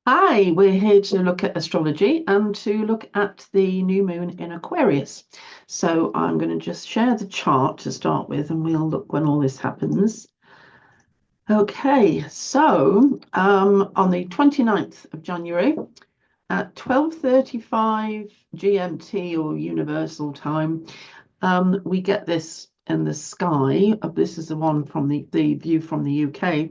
Hi, we're here to look at astrology and to look at the new moon in Aquarius. So I'm going to just share the chart to start with, and we'll look when all this happens. Okay, so on the 29th of January at 12:35 GMT or Universal Time, we get this in the sky. This is the one from the view from the UK.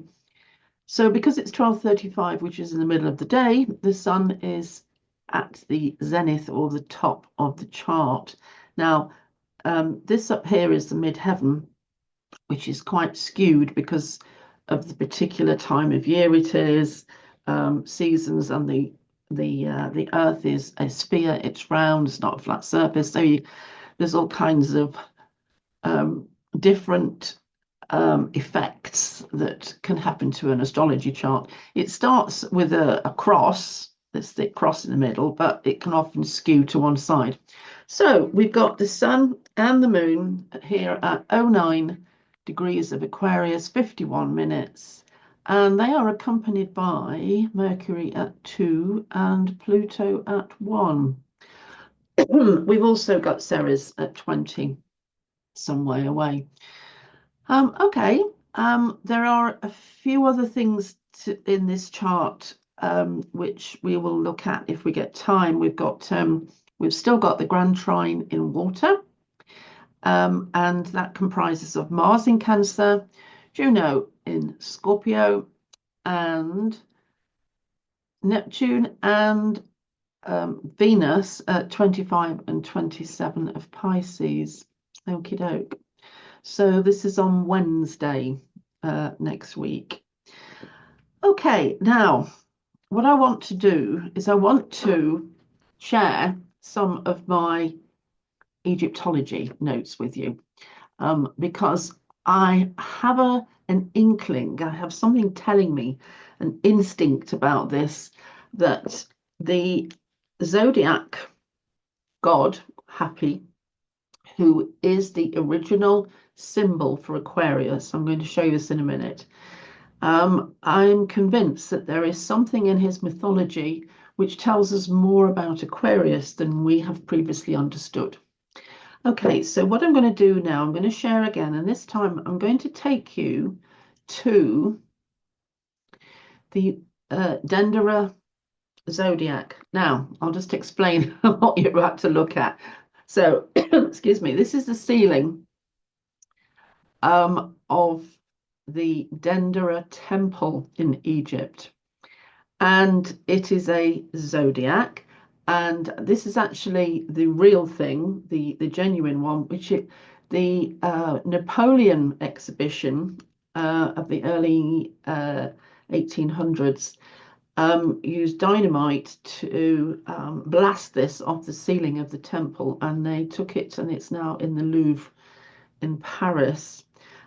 So because it's 12:35, which is in the middle of the day, the sun is at the zenith or the top of the chart. Now, this up here is the midheaven, which is quite skewed because of the particular time of year it is, seasons, and the Earth is a sphere. It's round. It's not a flat surface. So there's all kinds of different effects that can happen to an astrology chart. It starts with a cross, this thick cross in the middle, but it can often skew to one side. So we've got the sun and the moon here at 09 degrees of Aquarius, 51 minutes, and they are accompanied by Mercury at 2 and Pluto at 1. We've also got Ceres at 20, some way away. Okay, there are a few other things in this chart which we will look at if we get time. We've still got the Grand Trine in water, and that comprises of Mars in Cancer, Juno in Scorpio, and Neptune and Venus at 25 and 27 of Pisces. Okie doke. So this is on Wednesday next week. Okay, now what I want to do is I want to share some of my Egyptology notes with you because I have an inkling, I have something telling me, an instinct about this, that the zodiac god, Hapi, who is the original symbol for Aquarius. I'm going to show you this in a minute. I'm convinced that there is something in his mythology which tells us more about Aquarius than we have previously understood. Okay, so what I'm going to do now, I'm going to share again, and this time I'm going to take you to the Dendera zodiac. Now, I'll just explain what you're about to look at. So, excuse me, this is the ceiling of the Dendera temple in Egypt. And it is a zodiac. And this is actually the real thing, the genuine one, the Napoleon exhibition of the early 1800s used dynamite to blast this off the ceiling of the temple, and they took it, and it's now in the Louvre in Paris.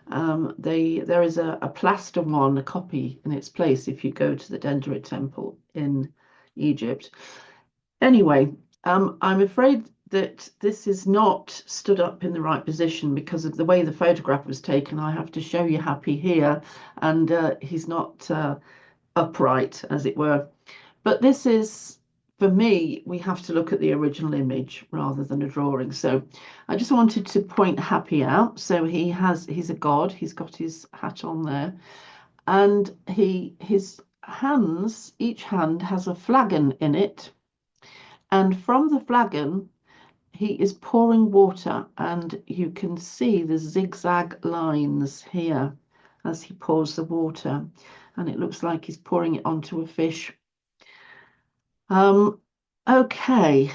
There is a plaster one, a copy in its place if you go to the Dendera temple in Egypt. Anyway, I'm afraid that this is not stood up in the right position because of the way the photograph was taken. I have to show you Hapi here, and he's not upright, as it were. But this is, for me, we have to look at the original image rather than a drawing. So I just wanted to point Hapi out. So he's a god. He's got his hat on there, and his hands, each hand has a flagon in it. And from the flagon, he is pouring water, and you can see the zigzag lines here as he pours the water, and it looks like he's pouring it onto a fish. Okay,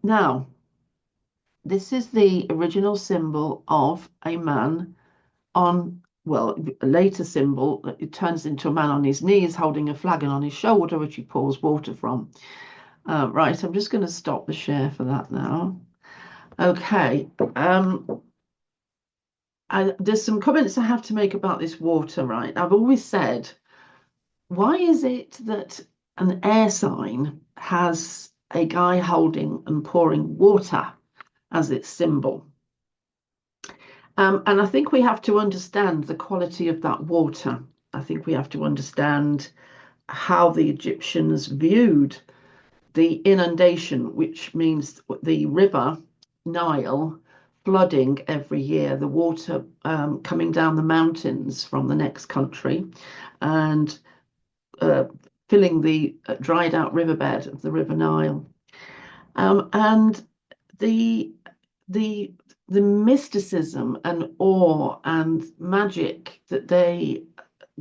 now this is the original symbol of a man on, well, a later symbol, it turns into a man on his knees holding a flagon on his shoulder, which he pours water from. Right, I'm just going to stop the share for that now. Okay, there's some comments I have to make about this water, right? I've always said, why is it that an air sign has a guy holding and pouring water as its symbol? And I think we have to understand the quality of that water. I think we have to understand how the Egyptians viewed the inundation, which means the river Nile flooding every year, the water coming down the mountains from the next country and uh, filling the dried out riverbed of the River Nile. And the the the mysticism and awe and magic that they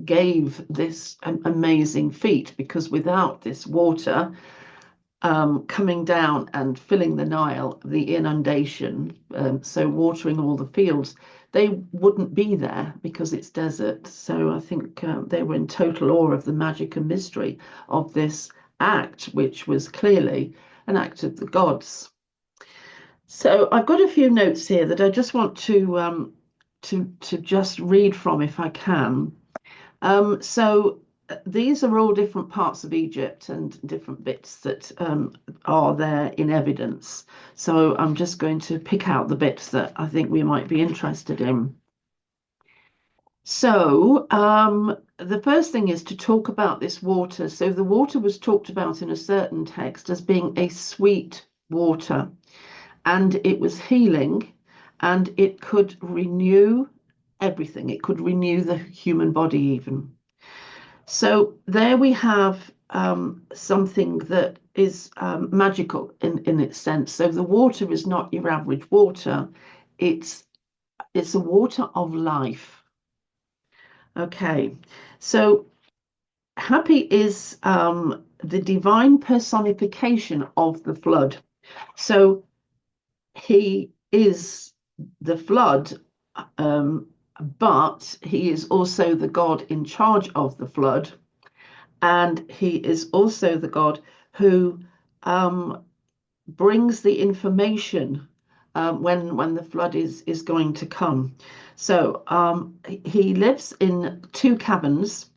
gave this amazing feat, because without this water coming down and filling the Nile, the inundation, so watering all the fields, they wouldn't be there because it's desert. So I think they were in total awe of the magic and mystery of this act, which was clearly an act of the gods. So I've got a few notes here that I just want to just read from if I can. So these are all different parts of Egypt and different bits that are there in evidence. So I'm just going to pick out the bits that I think we might be interested in. So the first thing is to talk about this water. So the water was talked about in a certain text as being a sweet water, and it was healing, and it could renew everything. It could renew the human body even. So there we have something that is magical in its sense. So the water is not your average water. It's a water of life. Okay, so Hapi is the divine personification of the flood. So he is the flood, but he is also the god in charge of the flood. And he is also the god who brings the information when the flood is going to come. So he lives in two caverns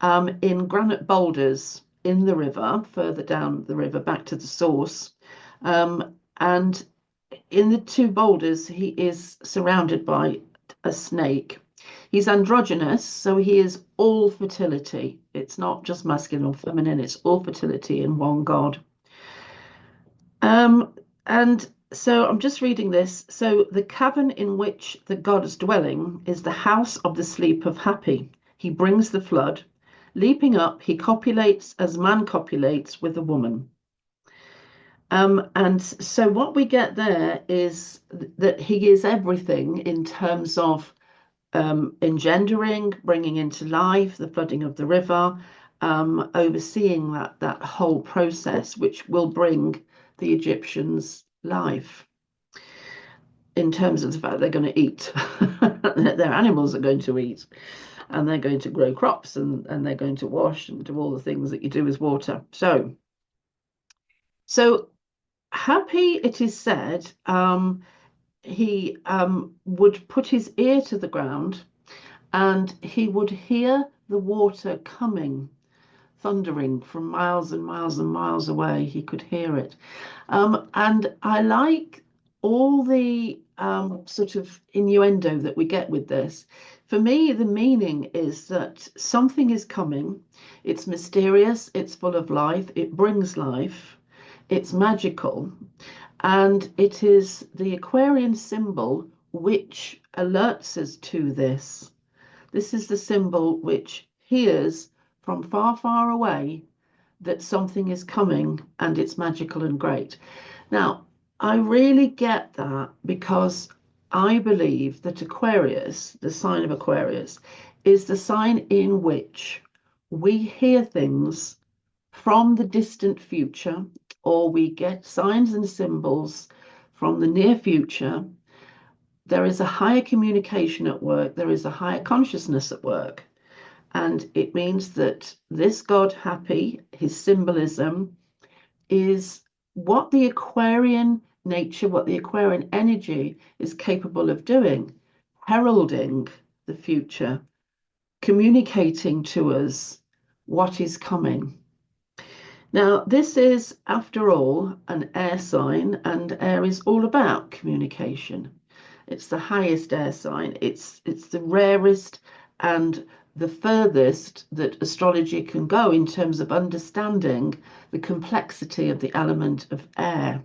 in granite boulders in the river, further down the river, back to the source. And in the two boulders, he is surrounded by a snake. He's androgynous, so he is all fertility. It's not just masculine or feminine, it's all fertility in one god. And so I'm just reading this. So the cavern in which the god is dwelling is the house of the sleep of Hapi. He brings the flood. Leaping up, he copulates as man copulates with a woman. And so what we get there is that he is everything in terms of engendering, bringing into life, the flooding of the river, overseeing that whole process, which will bring the Egyptians life in terms of the fact they're going to eat. Their animals are going to eat, and they're going to grow crops, and they're going to wash and do all the things that you do with water. So Hapi, it is said, he would put his ear to the ground and he would hear the water coming, thundering from miles and miles and miles away. He could hear it. And I like all the sort of innuendo that we get with this. For me, the meaning is that something is coming. It's mysterious, it's full of life, it brings life, it's magical. And it is the Aquarian symbol which alerts us to this. This is the symbol which hears from far, far away that something is coming and it's magical and great. Now, I really get that because I believe that Aquarius, the sign of Aquarius, is the sign in which we hear things from the distant future, or we get signs and symbols from the near future. There is a higher communication at work, there is a higher consciousness at work. And it means that this god Hapi, his symbolism, is what the Aquarian nature, what the Aquarian energy is capable of doing, heralding the future, communicating to us what is coming. Now, this is, after all, an air sign, and air is all about communication. It's the highest air sign. It's the rarest and the furthest that astrology can go in terms of understanding the complexity of the element of air.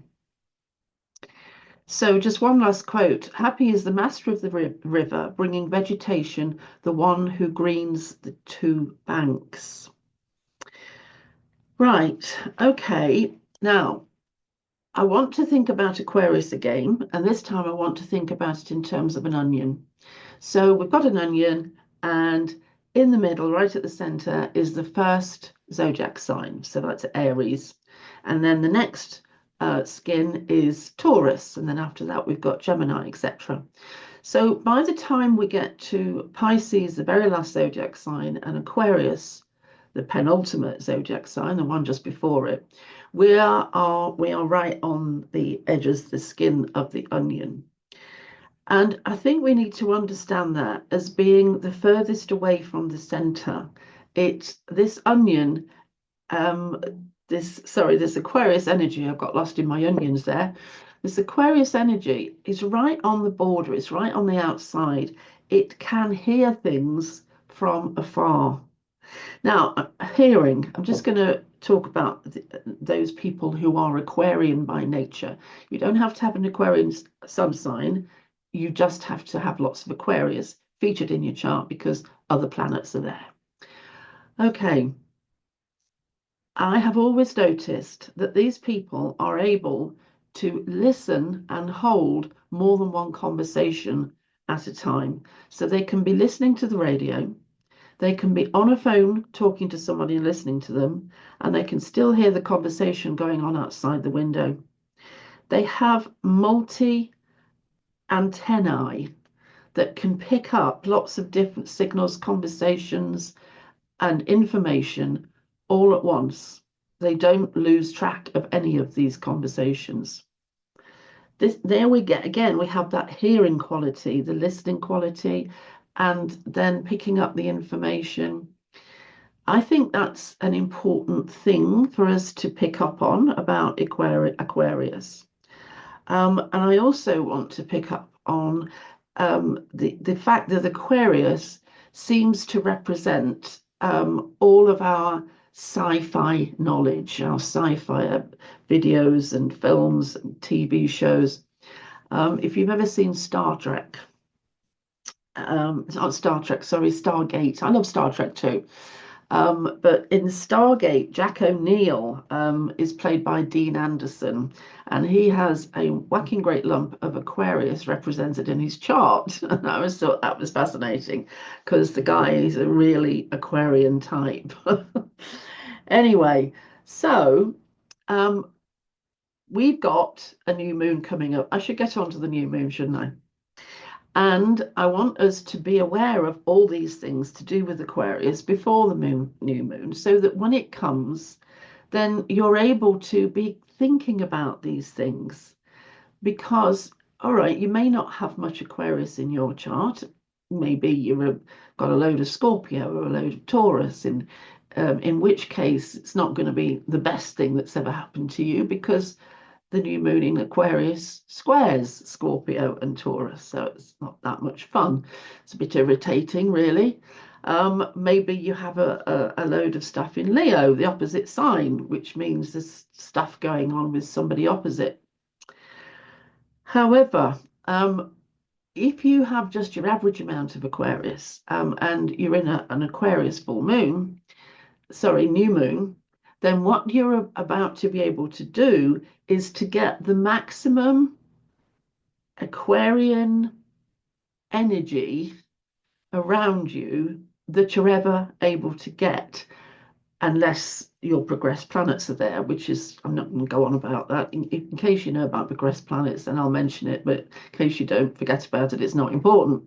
So just one last quote. Happy is the master of the river, bringing vegetation, the one who greens the two banks. Right, okay. Now, I want to think about Aquarius again, and this time I want to think about it in terms of an onion. So we've got an onion, and in the middle, right at the center, is the first zodiac sign. So that's Aries. And then the next skin is Taurus. And then after that, we've got Gemini, etc. So by the time we get to Pisces, the very last zodiac sign, and Aquarius, the penultimate zodiac sign, the one just before it, we are right on the edges, the skin of the onion. And I think we need to understand that as being the furthest away from the center. This onion, this Aquarius energy, I've got lost in my onions there. This Aquarius energy is right on the border, it's right on the outside. It can hear things from afar. Now, hearing, I'm just going to talk about those people who are Aquarian by nature. You don't have to have an Aquarian sun sign. You just have to have lots of Aquarius featured in your chart because other planets are there. Okay. I have always noticed that these people are able to listen and hold more than one conversation at a time. So they can be listening to the radio, they can be on a phone talking to somebody and listening to them, and they can still hear the conversation going on outside the window. They have multi-antennae that can pick up lots of different signals, conversations, and information all at once. They don't lose track of any of these conversations. There we get, again, we have that hearing quality, the listening quality, and then picking up the information. I think that's an important thing for us to pick up on about Aquarius. And I also want to pick up on the fact that Aquarius seems to represent all of our sci-fi knowledge, our sci-fi videos and films and TV shows. If you've ever seen Star Trek, not Star Trek, sorry, Stargate. I love Star Trek too. But in Stargate, Jack O'Neill is played by Dean Anderson, and he has a whacking great lump of Aquarius represented in his chart. And I always thought that was fascinating because the guy is a really Aquarian type. Anyway, so we've got a new moon coming up. I should get onto the new moon, shouldn't I? And I want us to be aware of all these things to do with Aquarius before the new moon, so that when it comes, then you're able to be thinking about these things. Because, all right, you may not have much Aquarius in your chart. Maybe you've got a load of Scorpio or a load of Taurus, in which case it's not going to be the best thing that's ever happened to you, because the new moon in Aquarius squares Scorpio and Taurus, so it's not that much fun. It's a bit irritating, really. Maybe you have a load of stuff in Leo, the opposite sign, which means there's stuff going on with somebody opposite. However, if you have just your average amount of Aquarius and you're in an Aquarius full moon, sorry, new moon, then what you're about to be able to do is to get the maximum Aquarian energy around you that you're ever able to get, unless your progressed planets are there, which is, I'm not going to go on about that. In case you know about progressed planets, then I'll mention it, but in case you don't, forget about it, it's not important.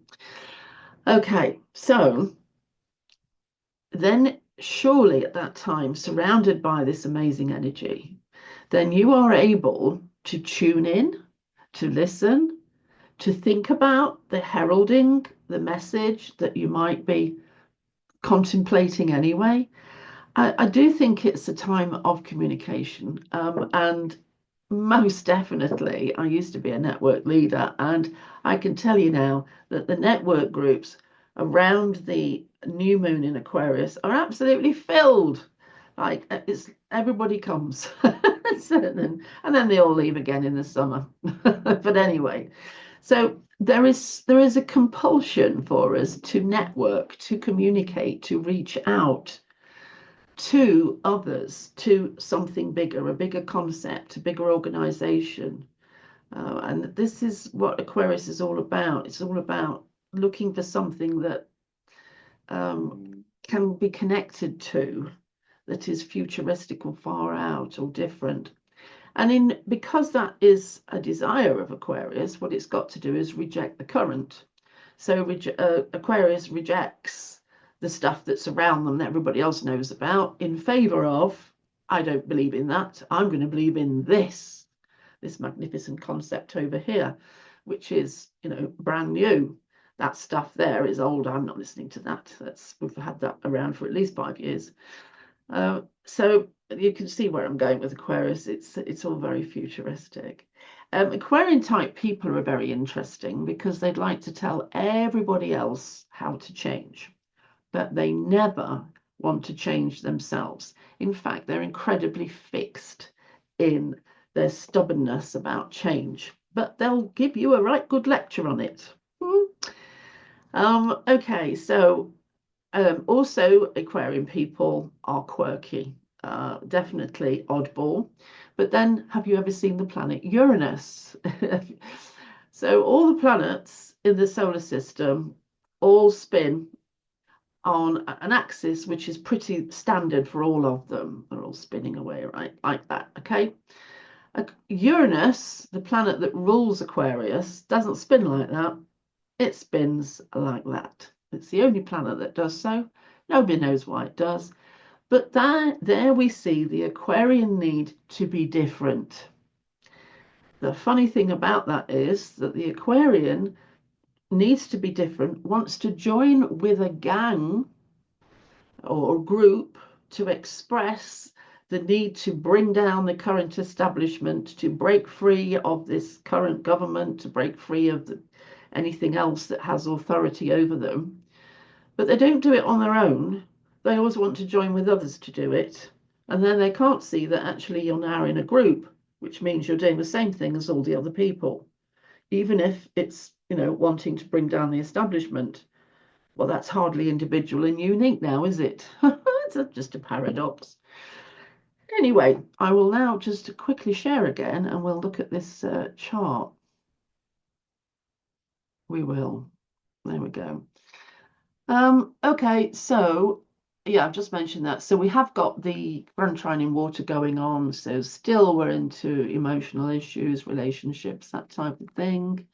Okay, so then surely at that time, surrounded by this amazing energy, then you are able to tune in, to listen, to think about the heralding, the message that you might be contemplating anyway. I do think it's a time of communication, and most definitely, I used to be a network leader, and I can tell you now that the network groups around the new moon in Aquarius are absolutely filled. Like it's everybody comes. And then they all leave again in the summer. But anyway, so there is a compulsion for us to network, to communicate, to reach out to others, to something bigger, a bigger concept, a bigger organization. And this is what Aquarius is all about. It's all about looking for something that can be connected to, that is futuristic or far out or different. And because that is a desire of Aquarius, what it's got to do is reject the current. So Aquarius rejects the stuff that's around them that everybody else knows about in favor of, I don't believe in that. I'm going to believe in this magnificent concept over here, which is, brand new. That stuff there is old. I'm not listening to that. We've had that around for at least 5 years. So you can see where I'm going with Aquarius. It's all very futuristic. Aquarian type people are very interesting because they'd like to tell everybody else how to change, but they never want to change themselves. In fact, they're incredibly fixed in their stubbornness about change, but they'll give you a right good lecture on it. Okay, so also Aquarian people are quirky, definitely oddball. But then, have you ever seen the planet Uranus? So all the planets in the solar system all spin on an axis which is pretty standard for all of them. They're all spinning away, right? Like that, okay? Uranus, the planet that rules Aquarius, doesn't spin like that. It spins like that. It's the only planet that does so. Nobody knows why it does. But there we see the Aquarian need to be different. The funny thing about that is that the Aquarian needs to be different, wants to join with a gang or group to express the need to bring down the current establishment, to break free of this current government, to break free of anything else that has authority over them. But they don't do it on their own. They always want to join with others to do it. And then they can't see that actually you're now in a group, which means you're doing the same thing as all the other people. Even if it's, wanting to bring down the establishment. Well, that's hardly individual and unique now, is it? It's just a paradox. Anyway, I will now just quickly share again and we'll look at this chart. We will. There we go. Okay, so yeah, I've just mentioned that. So we have got the Grand Trine in water going on. So still we're into emotional issues, relationships, that type of thing.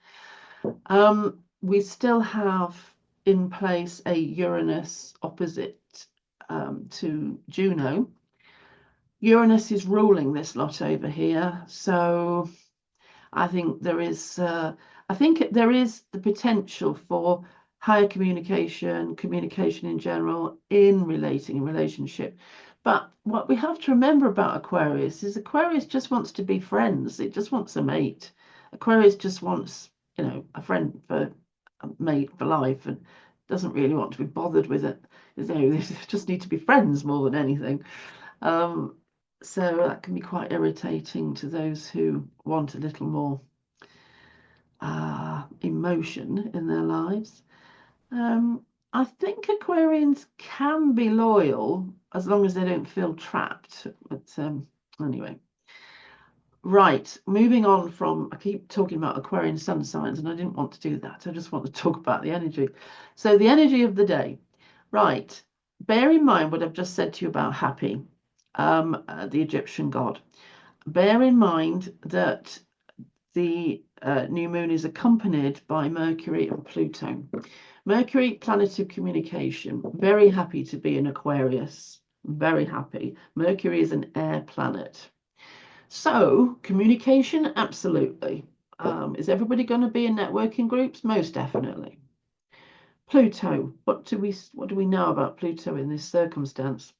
We still have in place a Uranus opposite to Juno. Uranus is ruling this lot over here. So I think there is the potential for higher communication in general in relationship. But what we have to remember about Aquarius is Aquarius just wants to be friends. It just wants a mate. Aquarius just wants, a friend for a mate for life and doesn't really want to be bothered with it. They just need to be friends more than anything. So that can be quite irritating to those who want a little more emotion in their lives. I think Aquarians can be loyal as long as they don't feel trapped. But anyway. Right, moving on from, I keep talking about Aquarian sun signs and I didn't want to do that. I just want to talk about the energy. So the energy of the day. Right, bear in mind what I've just said to you about Hapi, the Egyptian god. Bear in mind that the new moon is accompanied by Mercury and Pluto. Mercury, planet of communication, very happy to be in Aquarius, very happy. Mercury is an air planet. So communication, absolutely. Is everybody going to be in networking groups? Most definitely. Pluto, what do we know about Pluto in this circumstance?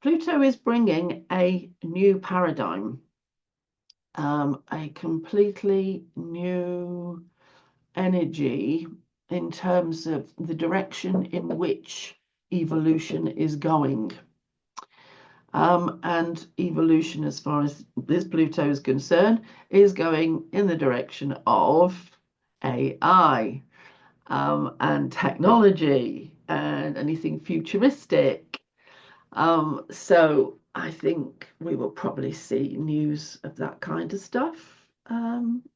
Pluto is bringing a new paradigm, a completely new energy in terms of the direction in which evolution is going. And evolution, as far as this Pluto is concerned, is going in the direction of AI and technology and anything futuristic. So I think we will probably see news of that kind of stuff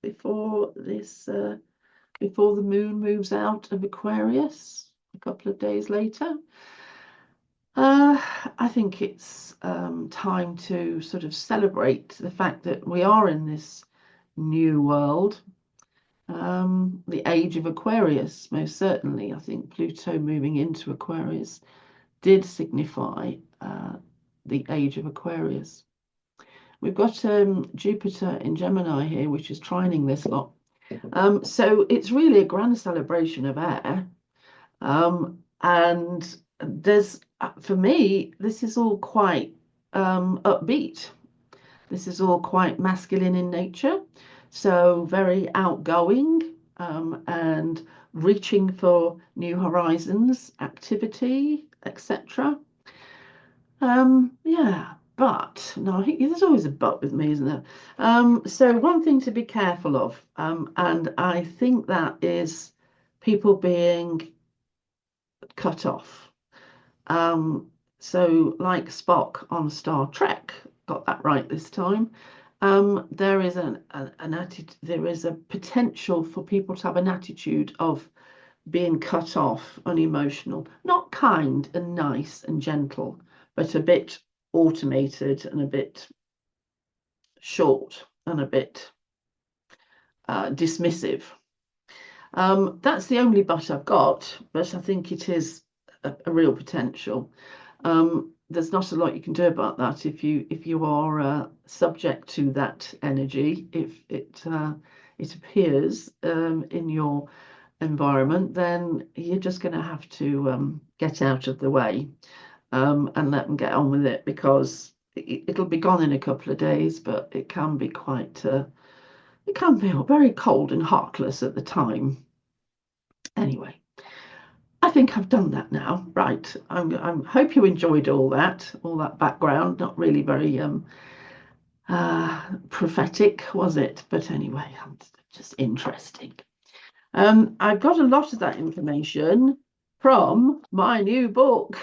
before the moon moves out of Aquarius a couple of days later. I think it's time to sort of celebrate the fact that we are in this new world, the age of Aquarius, most certainly. I think Pluto moving into Aquarius did signify the age of Aquarius. We've got Jupiter in Gemini here, which is trining this lot. So it's really a grand celebration of air. And there's, for me, this is all quite upbeat. This is all quite masculine in nature. So very outgoing and reaching for new horizons, activity, etc. Yeah, but no, there's always a but with me, isn't there? So one thing to be careful of, and I think that is people being cut off. So like Spock on Star Trek, got that right this time. There is an attitude, there is a potential for people to have an attitude of being cut off, unemotional, not kind and nice and gentle, but a bit automated and a bit short and a bit dismissive. That's the only but I've got, but I think it is a real potential. There's not a lot you can do about that if you are subject to that energy. If it appears in your environment, then you're just going to have to get out of the way and let them get on with it, because it'll be gone in a couple of days, but it can be quite it can be very cold and heartless at the time. Anyway, I think I've done that now. Right. I hope you enjoyed all that background. Not really very prophetic, was it? But anyway, just interesting. I've got a lot of that information from my new book,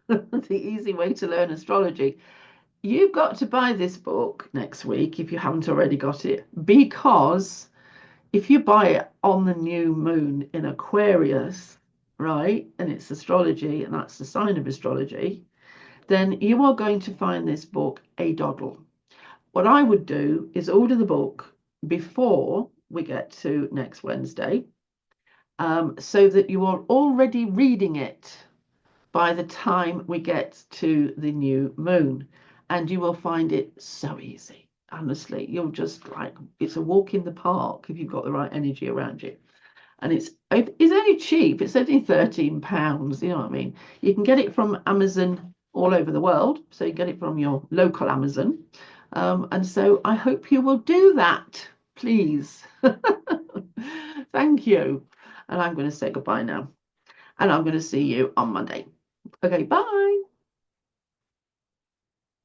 The Easy Way to Learn Astrology. You've got to buy this book next week if you haven't already got it, because if you buy it on the new moon in Aquarius, right, and it's astrology, and that's the sign of astrology, then you are going to find this book a doddle. What I would do is order the book before we get to next Wednesday, so that you are already reading it by the time we get to the new moon, and you will find it so easy. Honestly, you'll just it's a walk in the park if you've got the right energy around you. And it's only cheap. It's only £13. You know what I mean? You can get it from Amazon all over the world. So you get it from your local Amazon. And so I hope you will do that, please. Thank you. And I'm going to say goodbye now. And I'm going to see you on Monday. Okay, bye.